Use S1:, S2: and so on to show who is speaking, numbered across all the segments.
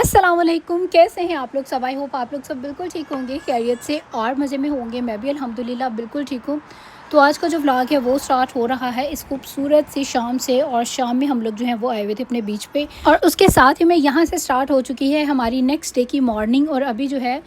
S1: अस्सलामुअलैकुम, कैसे हैं आप लोग सब। आई होप आप लोग सब बिल्कुल ठीक होंगे, खैरियत से और मज़े में होंगे। मैं भी अल्हम्दुलिल्लाह बिल्कुल ठीक हूँ। तो आज का जो व्लॉग है वो स्टार्ट हो रहा है इस खूबसूरत सी शाम से, और शाम में हम लोग जो हैं वो आए हुए थे अपने बीच पे, और उसके साथ ही में यहाँ से स्टार्ट हो चुकी है हमारी नेक्स्ट डे की मॉर्निंग। और अभी जो है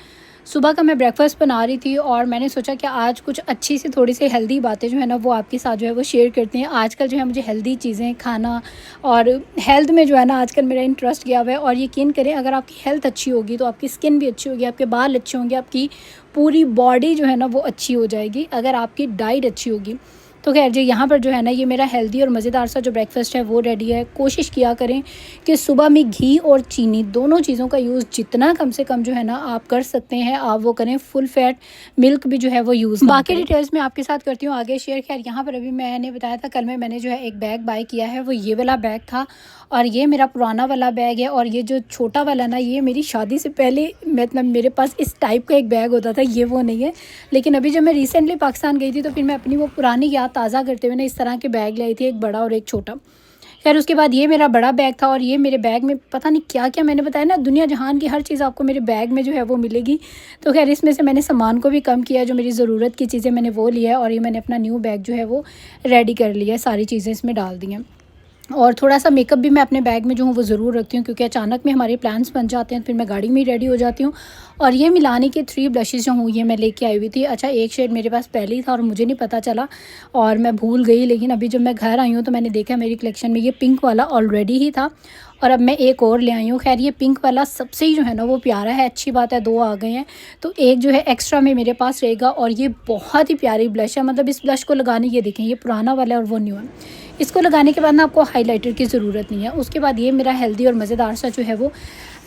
S1: सुबह का मैं ब्रेकफास्ट बना रही थी, और मैंने सोचा कि आज कुछ अच्छी सी थोड़ी सी हेल्दी बातें जो है ना वो आपके साथ जो है वो शेयर करते हैं। आजकल जो है मुझे हेल्दी चीज़ें खाना और हेल्थ में जो है ना आजकल मेरा इंटरेस्ट गया हुआ है। और यकीन करें, अगर आपकी हेल्थ अच्छी होगी तो आपकी स्किन भी अच्छी होगी, आपके बाल अच्छे होंगे, आपकी पूरी बॉडी जो है ना वो अच्छी हो जाएगी अगर आपकी डाइट अच्छी होगी। तो खैर जी, यहाँ पर जो है ना ये मेरा हेल्दी और मज़ेदार सा जो ब्रेकफास्ट है वो रेडी है। कोशिश किया करें कि सुबह में घी और चीनी दोनों चीज़ों का यूज़ जितना कम से कम जो है ना आप कर सकते हैं आप वो करें। फुल फैट मिल्क भी जो है वो यूज़, बाकी डिटेल्स मैं आपके साथ करती हूँ आगे शेयर। खैर यहाँ पर अभी मैंने बताया था कल में मैंने जो है एक बैग बाय किया है, वो ये वाला बैग था, और ये मेरा पुराना वाला बैग है। और ये जो छोटा वाला ना ये मेरी शादी से पहले मतलब मेरे पास इस टाइप का एक बैग होता था, ये वो नहीं है। लेकिन अभी जब मैं रिसेंटली पाकिस्तान गई थी तो फिर मैं अपनी वो पुरानी याद ताज़ा करते हुए ना इस तरह के बैग लाई थी, एक बड़ा और एक छोटा। खैर उसके बाद ये मेरा बड़ा बैग था, और ये मेरे बैग में पता नहीं क्या क्या, मैंने बताया ना दुनिया जहान की हर चीज़ आपको मेरे बैग में जो है वो मिलेगी। तो खैर इसमें से मैंने सामान को भी कम किया, जो मेरी ज़रूरत की चीज़ें मैंने वो लिया है, और ये मैंने अपना न्यू बैग जो है वो रेडी कर लिया है, सारी चीज़ें इसमें डाल दी हैं। और थोड़ा सा मेकअप भी मैं अपने बैग में जो हूँ वो ज़रूर रखती हूँ, क्योंकि अचानक में हमारे प्लान्स बन जाते हैं, फिर मैं गाड़ी में ही रेडी हो जाती हूँ। और ये मिलानी के 3 ब्लशेज़ जो हूँ ये मैं लेके आई हुई थी। अच्छा, एक शेड मेरे पास पहले ही था और मुझे नहीं पता चला और मैं भूल गई, लेकिन अभी जब मैं घर आई हूँ तो मैंने देखा मेरी कलेक्शन में ये पिंक वाला ऑलरेडी ही था, और अब मैं एक और ले आई हूँ। खैर ये पिंक वाला सबसे ही जो है ना वो प्यारा है, अच्छी बात है 2 आ गए हैं, तो एक जो है एक्स्ट्रा में मेरे पास रहेगा। और ये बहुत ही प्यारी ब्लश है, मतलब इस ब्लश को लगाने, ये देखें ये पुराना वाला है और वो न्यू है। इसको लगाने के बाद ना आपको हाइलाइटर की ज़रूरत नहीं है। उसके बाद ये मेरा हेल्दी और मज़ेदार सा जो है वो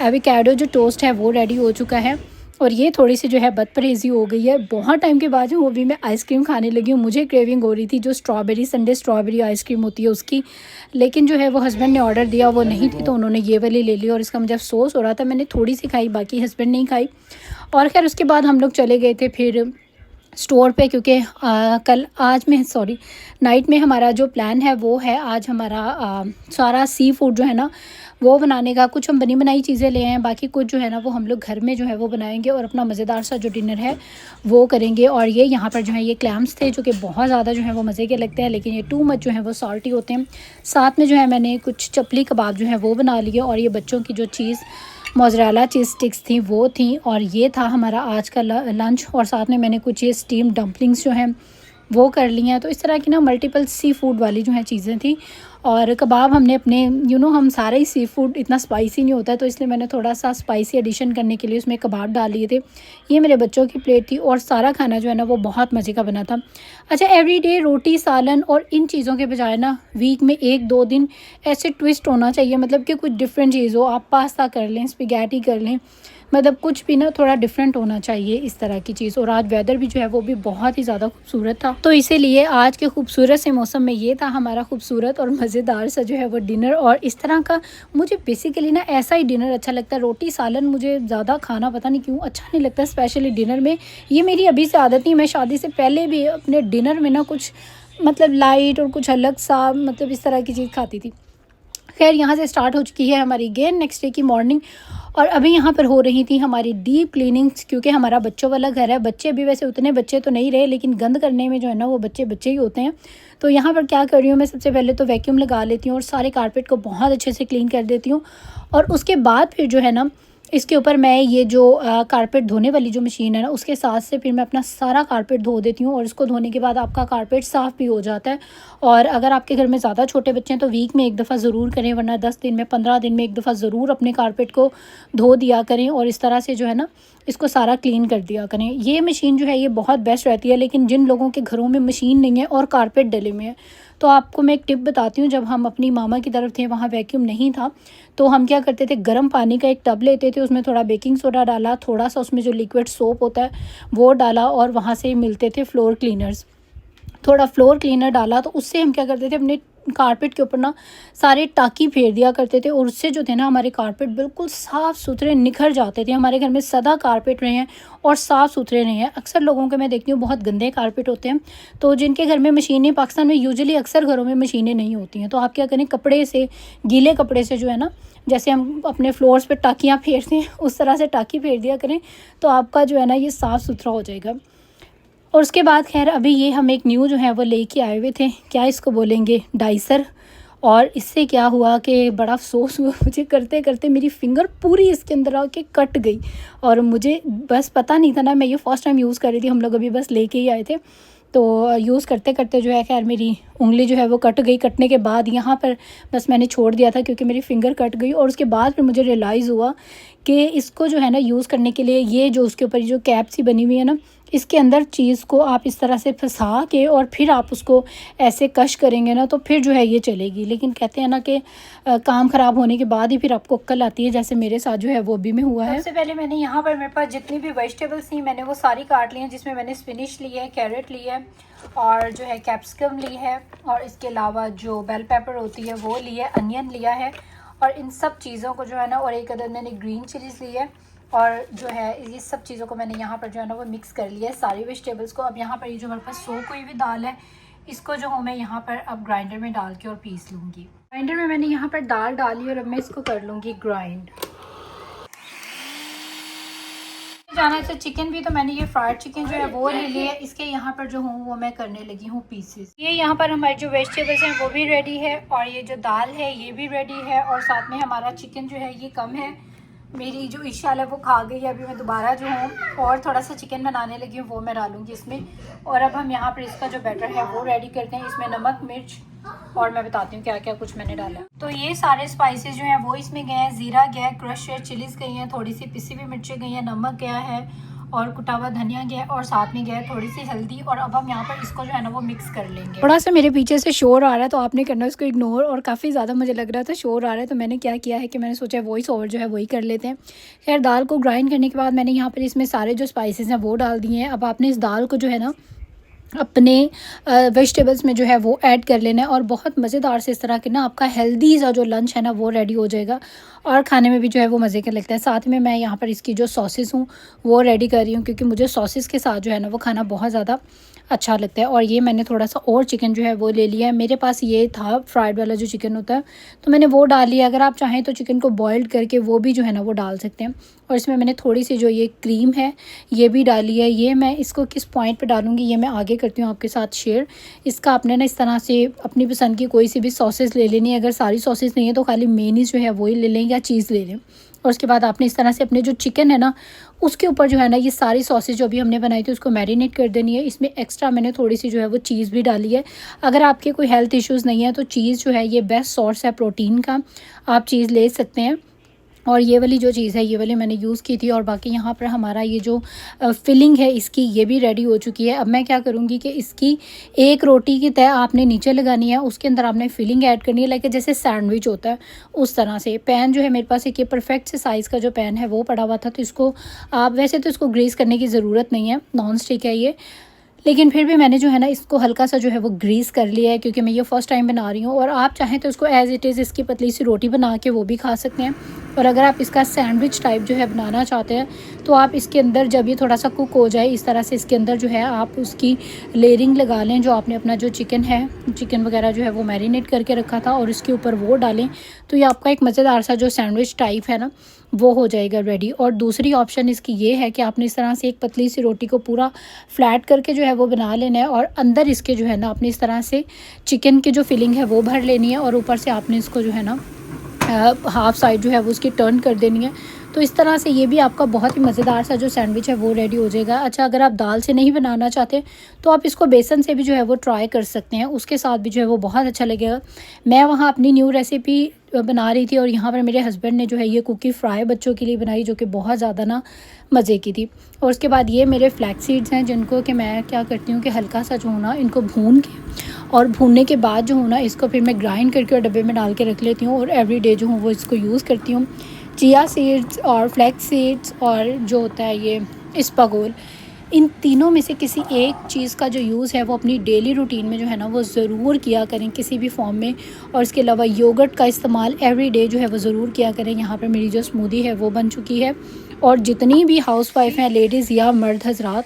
S1: एवोकाडो जो टोस्ट है वो रेडी हो चुका है। और ये थोड़ी सी जो है बदपरहेज़ी हो गई है, बहुत टाइम के बाद जो वो भी मैं आइसक्रीम खाने लगी हूँ। मुझे क्रेविंग हो रही थी जो स्ट्रॉबेरी संडे स्ट्रॉबेरी आइसक्रीम होती है उसकी, लेकिन जो है वो हस्बैंड ने ऑर्डर दिया वो नहीं थी, तो उन्होंने ये वाली ले ली, और इसका मुझे अफसोस हो रहा था। मैंने थोड़ी सी खाई, बाकी हस्बैंड नहीं खाई। और खैर उसके बाद हम लोग चले गए थे फिर स्टोर पे, क्योंकि कल आज में सॉरी नाइट में हमारा जो प्लान है वो है आज हमारा सारा सी फूड जो है ना वो बनाने का। कुछ हम बनी बनाई चीज़ें ले आए हैं, बाकी कुछ जो है ना वो हम लोग घर में जो है वो बनाएंगे और अपना मज़ेदार सा जो डिनर है वो करेंगे। और ये यहाँ पर जो है ये क्लैम्स थे जो कि बहुत ज़्यादा जो है वो मज़े के लगते हैं, लेकिन ये टू मच जो है वो सॉल्टी होते हैं। साथ में जो है मैंने कुछ चपली कबाब जो है वो बना लिए, और ये बच्चों की जो चीज़ मोज़रेला चीज़ स्टिक्स थी वो थी, और ये था हमारा आज का लंच। और साथ में मैंने कुछ ये स्टीम डम्पलिंग्स जो हैं वो कर ली हैं। तो इस तरह की ना मल्टीपल सी फूड वाली जो हैं चीज़ें थी। और कबाब हमने अपने हम सारा ही सी फूड इतना स्पाइसी नहीं होता है, तो इसलिए मैंने थोड़ा सा स्पाइसी एडिशन करने के लिए उसमें कबाब डाल लिए थे। ये मेरे बच्चों की प्लेट थी, और सारा खाना जो है ना वो बहुत मज़े का बना था। अच्छा, एवरीडे रोटी सालन और इन चीज़ों के बजाय ना वीक में 1-2 दिन ऐसे ट्विस्ट होना चाहिए, मतलब कि कुछ डिफरेंट चीज़ हो। आप पास्ता कर लें, स्पैगेटी कर लें, मतलब कुछ भी ना थोड़ा डिफरेंट होना चाहिए इस तरह की चीज़। और आज वेदर भी जो है वो भी बहुत ही ज़्यादा खूबसूरत था, तो इसीलिए आज के खूबसूरत से मौसम में ये था हमारा खूबसूरत और मज़ेदार सा जो है वो डिनर। और इस तरह का मुझे बेसिकली ना ऐसा ही डिनर अच्छा लगता है। रोटी सालन मुझे ज़्यादा खाना पता नहीं क्यों अच्छा नहीं लगता, स्पेशली डिनर में। ये मेरी अभी से आदत नहीं, मैं शादी से पहले भी अपने डिनर में ना कुछ मतलब लाइट और कुछ अलग सा मतलब इस तरह की चीज़ खाती थी। खैर यहाँ से स्टार्ट हो चुकी है हमारी गेन नेक्स्ट डे की मॉर्निंग, और अभी यहाँ पर हो रही थी हमारी डीप क्लीनिंग्स, क्योंकि हमारा बच्चों वाला घर है। बच्चे भी वैसे उतने बच्चे तो नहीं रहे, लेकिन गंद करने में जो है ना वो बच्चे बच्चे ही होते हैं। तो यहाँ पर क्या कर रही हूँ मैं, सबसे पहले तो वैक्यूम लगा लेती हूँ और सारे कारपेट को बहुत अच्छे से क्लीन कर देती हूँ। और उसके बाद फिर जो है ना इसके ऊपर मैं ये जो कारपेट धोने वाली जो मशीन है ना उसके साथ से फिर मैं अपना सारा कारपेट धो देती हूँ, और इसको धोने के बाद आपका कारपेट साफ़ भी हो जाता है। और अगर आपके घर में ज़्यादा छोटे बच्चे हैं तो वीक में एक दफ़ा ज़रूर करें, वरना 10 दिन में 15 दिन में एक दफ़ा ज़रूर अपने कारपेट को धो दिया करें, और इस तरह से जो है ना इसको सारा क्लीन कर दिया करें। ये मशीन जो है ये बहुत बेस्ट रहती है, लेकिन जिन लोगों के घरों में मशीन नहीं है और कारपेट डले में है, तो आपको मैं एक टिप बताती हूँ। जब हम अपनी मामा की तरफ थे वहाँ वैक्यूम नहीं था, तो हम क्या करते थे, गर्म पानी का एक टब लेते थे, उसमें थोड़ा बेकिंग सोडा डाला, थोड़ा सा उसमें जो लिक्विड सोप होता है वो डाला, और वहाँ से मिलते थे फ्लोर क्लीनर्स। थोड़ा फ्लोर क्लीनर डाला, तो उससे हम क्या करते थे अपने कारपेट के ऊपर ना सारे टाँकी फेर दिया करते थे, और उससे जो थे ना हमारे कारपेट बिल्कुल साफ़ सुथरे निखर जाते थे। हमारे घर में सदा कारपेट रहे हैं और साफ़ सुथरे रहे हैं। अक्सर लोगों के मैं देखती हूँ बहुत गंदे कारपेट होते हैं, तो जिनके घर में मशीनें, पाकिस्तान में यूजुअली अक्सर घरों में मशीनें नहीं होती हैं, तो आप क्या करें, कपड़े से, गीले कपड़े से जो है ना, जैसे हम अपने फ्लोर्स पे टाँकियाँ फेरते हैं उस तरह से टाँकी फेर दिया करें, तो आपका जो है ना ये साफ़ सुथरा हो जाएगा। और उसके बाद खैर अभी ये हम एक न्यू जो है वो लेके आए हुए थे, क्या इसको बोलेंगे, डाइसर। और इससे क्या हुआ कि बड़ा अफसोस हुआ मुझे, करते करते मेरी फ़िंगर पूरी इसके अंदर आके कट गई, और मुझे बस पता नहीं था ना, मैं ये फ़र्स्ट टाइम यूज़ कर रही थी, हम लोग अभी बस लेके ही आए थे, तो यूज़ करते करते जो है खैर मेरी उंगली जो है वो कट गई। कटने के बाद यहाँ पर बस मैंने छोड़ दिया था क्योंकि मेरी फ़िंगर कट गई, और उसके बाद फिर मुझे रियलाइज़ हुआ कि इसको जो है ना यूज़ करने के लिए, ये जो उसके ऊपर जो कैप सी बनी हुई है ना, इसके अंदर चीज़ को आप इस तरह से फंसा के और फिर आप उसको ऐसे कश करेंगे ना, तो फिर जो है ये चलेगी। लेकिन कहते हैं ना कि काम ख़राब होने के बाद ही फिर आपको अक्ल आती है, जैसे मेरे साथ जो है वो अभी में हुआ है। सबसे पहले मैंने यहाँ पर, मेरे पास जितनी भी वेजिटेबल्स थी मैंने वो सारी काट ली हैं, जिसमें मैंने स्पिनिश ली है, कैरेट ली है, और जो है कैप्सिकम ली है, और इसके अलावा जो बेल पेपर होती है वो ली है, अनियन लिया है, और इन सब चीज़ों को जो है ना, और एक अदर मैंने ग्रीन चिलीज़ ली है, और जो है ये सब चीज़ों को मैंने यहाँ पर जो है ना वो मिक्स कर लिया है, सारी वेजिटेबल्स को। अब यहाँ पर ये जो मेरे पास सोक हुई हुई दाल है, इसको जो हूँ मैं यहाँ पर अब ग्राइंडर में डाल के और पीस लूँगी। ग्राइंडर में मैंने यहाँ पर दाल डाली और अब मैं इसको कर लूँगी ग्राइंड। जाना है तो चिकन भी, तो मैंने ये फ्राइड चिकन जो है वो ले लिया है, इसके यहाँ पर जो हूँ वो मैं करने लगी हूँ पीसेस। ये यहाँ पर हमारी जो वेजिटेबल्स हैं वो भी रेडी है, और ये जो दाल है ये भी रेडी है, और साथ में हमारा चिकन जो है ये कम है, मेरी जो इशाल है वो खा गई है। अभी मैं दोबारा जो हूँ और थोड़ा सा चिकन बनाने लगी हूँ, वो मैं डालूँगी इसमें। और अब हम यहाँ पर इसका जो बैटर है वो रेडी करते हैं। इसमें नमक, मिर्च, और मैं बताती हूँ क्या क्या कुछ मैंने डाला। तो ये सारे स्पाइसेस जो हैं वो इसमें गए हैं। ज़ीरा गया है, क्रश है, चिलीज़ गई हैं, थोड़ी सी पिसी हुई मिर्चें गई हैं, नमक गया है, और कुटा हुआ धनिया गया है, और साथ में गया है थोड़ी सी हल्दी। और अब हम यहाँ पर इसको जो है ना वो मिक्स कर लेंगे। थोड़ा सा मेरे पीछे से शोर आ रहा है, तो आपने करना है उसको इग्नोर, और काफ़ी ज़्यादा मुझे लग रहा था शोर आ रहा है, तो मैंने क्या किया है कि मैंने सोचा वॉइस ओवर जो है वही कर लेते हैं। खैर दाल को ग्राइंड करने के बाद मैंने यहाँ पर इसमें सारे जो स्पाइसेस हैं वो डाल दिए हैं। अब आपने इस दाल को जो है ना अपने वेजिटेबल्स में जो है वो ऐड कर लेना है, और बहुत मज़ेदार से इस तरह के ना आपका हेल्दी सा जो लंच है ना वो रेडी हो जाएगा, और खाने में भी जो है वो मज़े का लगता है। साथ में मैं यहाँ पर इसकी जो सॉसेस हूँ वो रेडी कर रही हूँ, क्योंकि मुझे सॉसेस के साथ जो है ना वो खाना बहुत ज़्यादा अच्छा लगता है। और ये मैंने थोड़ा सा और चिकन जो है वो ले लिया है, मेरे पास ये था फ्राइड वाला जो चिकन होता है, तो मैंने वो डाल लिया। अगर आप चाहें तो चिकन को बॉइल्ड करके वो भी जो है ना वो डाल सकते हैं। और इसमें मैंने थोड़ी सी जो ये क्रीम है ये भी डाली है। ये मैं इसको किस पॉइंट पे डालूँगी ये मैं आगे करती हूँ आपके साथ शेयर। इसका आपने ना इस तरह से अपनी पसंद की कोई सी भी सॉसेस ले लेनी है। अगर सारी सॉसेस नहीं है तो खाली मेयोनीज़ जो है वही ले लें, या चीज़ ले लें। और उसके बाद आपने इस तरह से अपने जो चिकन है ना उसके ऊपर जो है ना ये सारी सॉसेस जो अभी हमने बनाई थी उसको मैरिनेट कर देनी है। इसमें एक्स्ट्रा मैंने थोड़ी सी जो है वो चीज़ भी डाली है। अगर आपके कोई हेल्थ इश्यूज़ नहीं है तो चीज़ जो है ये बेस्ट सोर्स है प्रोटीन का, आप चीज़ ले सकते हैं। और ये वाली जो चीज़ है ये वाली मैंने यूज़ की थी। और बाकी यहाँ पर हमारा ये जो फिलिंग है इसकी ये भी रेडी हो चुकी है। अब मैं क्या करूँगी कि इसकी एक रोटी की तय आपने नीचे लगानी है, उसके अंदर आपने फिलिंग ऐड करनी है, लाइक जैसे सैंडविच होता है उस तरह से। पैन जो है मेरे पास एक ये परफेक्ट से साइज़ का जो पैन है वो पड़ा हुआ था, तो इसको आप वैसे तो इसको ग्रीस करने की ज़रूरत नहीं है, नॉन स्टिक है ये, लेकिन फिर भी मैंने जो है ना इसको हल्का सा जो है वो ग्रीस कर लिया है, क्योंकि मैं ये फ़र्स्ट टाइम बना रही हूँ। और आप चाहें तो इसको एज़ इट इज़ इसकी पतली सी रोटी बना के वो भी खा सकते हैं। और अगर आप इसका सैंडविच टाइप जो है बनाना चाहते हैं तो आप इसके अंदर जब ये थोड़ा सा कुक हो जाए इस तरह से इसके अंदर जो है आप उसकी लेयरिंग लगा लें। जो आपने अपना जो चिकन है, चिकन वगैरह जो है वो मैरिनेट करके रखा था, और इसके ऊपर वो डालें, तो ये आपका एक मज़ेदार सा जो सैंडविच टाइप है ना वो हो जाएगा रेडी। और दूसरी ऑप्शन इसकी ये है कि आपने इस तरह से एक पतली सी रोटी को पूरा फ्लैट करके जो है वो बना लेना है, और अंदर इसके जो है ना आपने इस तरह से चिकन की जो फिलिंग है वो भर लेनी है, और ऊपर से आपने इसको जो है ना हाफ़ साइड जो है वो उसकी टर्न कर देनी है। तो इस तरह से ये भी आपका बहुत ही मज़ेदार सा जो सैंडविच है वो रेडी हो जाएगा। अच्छा, अगर आप दाल से नहीं बनाना चाहते तो आप इसको बेसन से भी जो है वो ट्राई कर सकते हैं, उसके साथ भी जो है वो बहुत अच्छा लगेगा। मैं वहाँ अपनी न्यू रेसिपी बना रही थी, और यहाँ पर मेरे हस्बैंड ने जो है ये कुकी फ्राई बच्चों के लिए बनाई, जो कि बहुत ज़्यादा ना मज़े की थी। और उसके बाद ये मेरे फ्लैक्स सीड्स हैं, जिनको कि मैं क्या करती हूँ कि हल्का सा जो हूँ ना इनको भून के, और भूनने के बाद जो हूँ ना इसको फिर मैं ग्राइंड करके और डब्बे में डाल के रख लेती हूँ, और एवरी डे जो हूँ वो इसको यूज़ करती हूँ। चिया सीड्स और फ्लैक्स सीड्स और जो होता है ये इस्पागोल, इन तीनों में से किसी एक चीज़ का जो यूज़ है वो अपनी डेली रूटीन में जो है ना वो ज़रूर किया करें किसी भी फॉर्म में। और इसके अलावा योगर्ट का इस्तेमाल एवरीडे जो है वो ज़रूर किया करें। यहाँ पर मेरी जो स्मूदी है वो बन चुकी है। और जितनी भी हाउसवाइफ हैं, लेडीज़ या मर्द हजरात,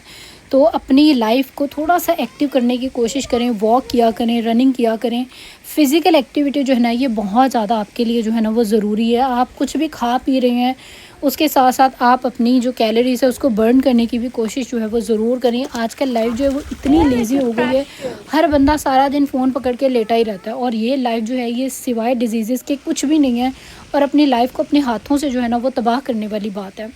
S1: तो अपनी लाइफ को थोड़ा सा एक्टिव करने की कोशिश करें। वॉक किया करें, रनिंग किया करें। फ़िज़िकल एक्टिविटी जो है ना ये बहुत ज़्यादा आपके लिए जो है ना वो ज़रूरी है। आप कुछ भी खा पी रहे हैं, उसके साथ साथ आप अपनी जो कैलोरीज़ है उसको बर्न करने की भी कोशिश जो है वो ज़रूर करें। आजकल लाइफ जो है वो इतनी लेज़ी हो गई है, हर बंदा सारा दिन फ़ोन पकड़ के लेटा ही रहता है। और ये लाइफ जो है ये सिवाय डिजीज़ के कुछ भी नहीं है, और अपनी लाइफ को अपने हाथों से जो है ना वो तबाह करने वाली बात है।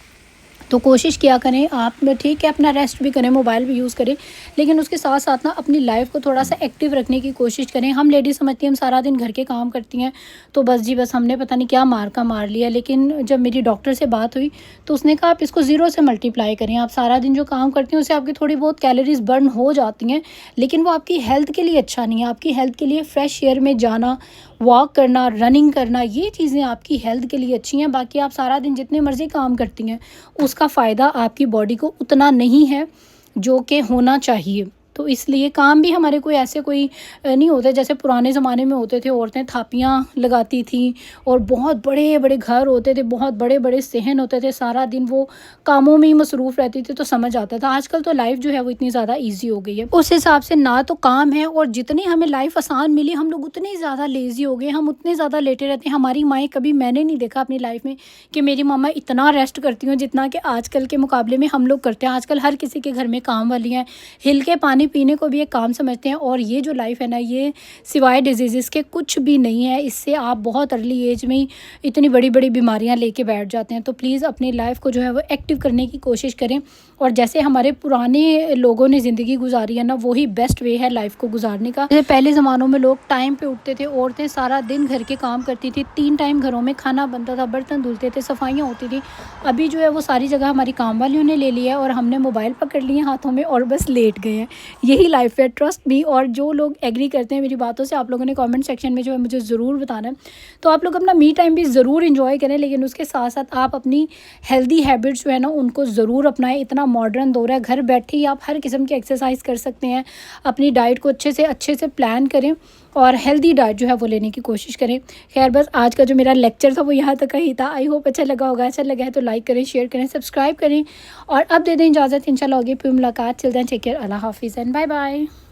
S1: तो कोशिश किया करें आप, ठीक है अपना रेस्ट भी करें, मोबाइल भी यूज़ करें, लेकिन उसके साथ साथ ना अपनी लाइफ को थोड़ा सा एक्टिव रखने की कोशिश करें। हम लेडीज़ समझती हैं हम सारा दिन घर के काम करती हैं, तो बस जी बस हमने पता नहीं क्या मार का मार लिया। लेकिन जब मेरी डॉक्टर से बात हुई तो उसने कहा आप इसको ज़ीरो से मल्टीप्लाई करें। आप सारा दिन जो काम करती हैं उससे आपकी थोड़ी बहुत कैलोरीज बर्न हो जाती हैं, लेकिन वो आपकी हेल्थ के लिए अच्छा नहीं है। आपकी हेल्थ के लिए फ्रेश एयर में जाना, वॉक करना, रनिंग करना, ये चीज़ें आपकी हेल्थ के लिए अच्छी हैं। बाकी आप सारा दिन जितने मर्ज़ी काम करती हैं उसका फ़ायदा आपकी बॉडी को उतना नहीं है जो कि होना चाहिए। तो इसलिए काम भी हमारे कोई ऐसे कोई नहीं होते जैसे पुराने ज़माने में होते थे। औरतें थापियाँ लगाती थीं और बहुत बड़े बड़े घर होते थे, बहुत बड़े बड़े सहन होते थे, सारा दिन वो कामों में ही मसरूफ़ रहती थी, तो समझ आता था। आजकल तो लाइफ जो है वो इतनी ज़्यादा ईजी हो गई है, उस हिसाब से ना तो काम है, और जितनी हमें लाइफ आसान मिली हम लोग उतनी ज़्यादा लेज़ी हो गए, हम उतने ज़्यादा लेटे रहते हैं। हमारी माएँ, कभी मैंने नहीं देखा अपनी लाइफ में कि मेरी मम्मा इतना रेस्ट करती हूँ जितना कि आजकल के मुकाबले में हम लोग करते हैं। आजकल हर किसी के घर में काम वाली हैं, हिल के पानी पीने को भी एक काम समझते हैं। और ये जो लाइफ है ना ये सिवाय डिजीज़ के कुछ भी नहीं है। इससे आप बहुत अर्ली एज में ही इतनी बड़ी बड़ी बीमारियां लेके बैठ जाते हैं। तो प्लीज़ अपनी लाइफ को जो है वो एक्टिव करने की कोशिश करें, और जैसे हमारे पुराने लोगों ने ज़िंदगी गुजारी है ना वही बेस्ट वे है लाइफ को गुजारने का। जैसे पहले ज़मानों में लोग टाइम पे उठते थे, औरतें सारा दिन घर के काम करती थी, 3 टाइम घरों में खाना बनता था, बर्तन धुलते थे, सफाइयाँ होती थी। अभी जो है वो सारी जगह हमारी काम वालियों ने ले लिया है, और हमने मोबाइल पकड़ लिए हाथों में और बस लेट गए हैं। यही लाइफ है, ट्रस्ट मी। और जो लोग एग्री करते हैं मेरी बातों से, आप लोगों ने कमेंट सेक्शन में जो है मुझे ज़रूर बताना है। तो आप लोग अपना मी टाइम भी ज़रूर इंजॉय करें, लेकिन उसके साथ साथ आप अपनी हेल्दी हैबिट्स जो है ना उनको ज़रूर अपनाएं। इतना मॉडर्न दौर है, घर बैठे ही आप हर किस्म की एक्सरसाइज कर सकते हैं। अपनी डाइट को अच्छे से प्लान करें और हेल्दी डाइट जो है वो लेने की कोशिश करें। खैर बस आज का जो मेरा लेक्चर था वो यहाँ तक ही था। आई होप अच्छा लगा होगा। अच्छा लगा है तो लाइक करें, शेयर करें, सब्सक्राइब करें, और अब दे दें इजाज़त। इंशाल्लाह होगी फिर मुलाकात। टिल देन टेक केयर, अल्लाह हाफिज़ एंड बाय बाय।